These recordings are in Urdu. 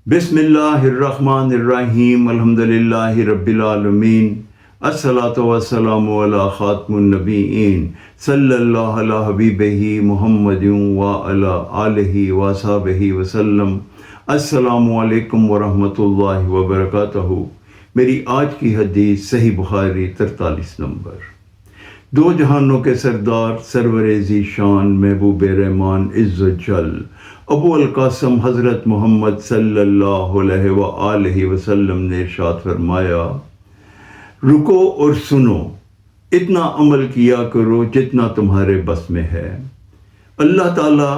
بسم اللہ الرحمن الرحیم الحمد للہ رب العالمین الصلاۃ والسلام علی خاتم النبیین صلی اللہ علی حبیبہ محمد وعلی آلہ وصحبہ وسلم۔ السلام علیکم ورحمۃ اللہ وبرکاتہ۔ میری آج کی حدیث صحیح بخاری 43 نمبر۔ دو جہانوں کے سردار سرور ذی شان محبوب رحمان عز و جل ابو القاسم حضرت محمد صلی اللہ علیہ وآلہ وسلم نے ارشاد فرمایا، رکو اور سنو، اتنا عمل کیا کرو جتنا تمہارے بس میں ہے۔ اللہ تعالیٰ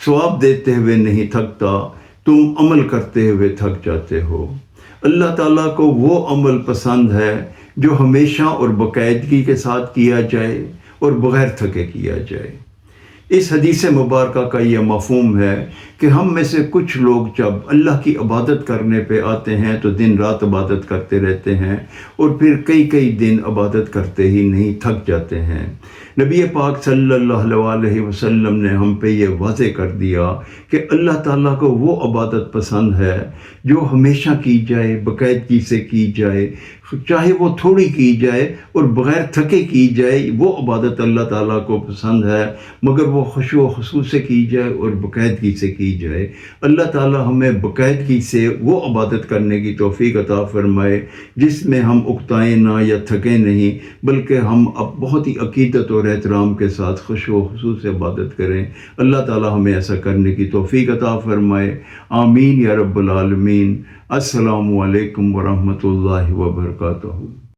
ثواب دیتے ہوئے نہیں تھکتا، تم عمل کرتے ہوئے تھک جاتے ہو۔ اللہ تعالیٰ کو وہ عمل پسند ہے جو ہمیشہ اور باقاعدگی کے ساتھ کیا جائے اور بغیر تھکے کیا جائے۔ اس حدیث مبارکہ کا یہ مفہوم ہے کہ ہم میں سے کچھ لوگ جب اللہ کی عبادت کرنے پہ آتے ہیں تو دن رات عبادت کرتے رہتے ہیں اور پھر کئی دن عبادت کرتے ہی نہیں، تھک جاتے ہیں۔ نبی پاک صلی اللہ علیہ وسلم نے ہم پہ یہ واضح کر دیا کہ اللہ تعالیٰ کو وہ عبادت پسند ہے جو ہمیشہ کی جائے، باقاعدگی سے کی جائے، چاہے وہ تھوڑی کی جائے اور بغیر تھکے کی جائے۔ وہ عبادت اللہ تعالیٰ کو پسند ہے، مگر وہ خشوع و خضوع سے کی جائے اور باقاعدگی سے کی جائے۔ اللہ تعالیٰ ہمیں باقاعدگی سے وہ عبادت کرنے کی توفیق عطا فرمائے جس میں ہم اکتائیں نہ یا تھکیں نہیں، بلکہ ہم اب بہت ہی عقیدت اور احترام کے ساتھ خشوع و خضوع سے عبادت کریں۔ اللہ تعالیٰ ہمیں ایسا کرنے کی توفیق عطا فرمائے، آمین یا رب العالمین۔ السلام علیکم ورحمۃ اللہ وبرکاتہ۔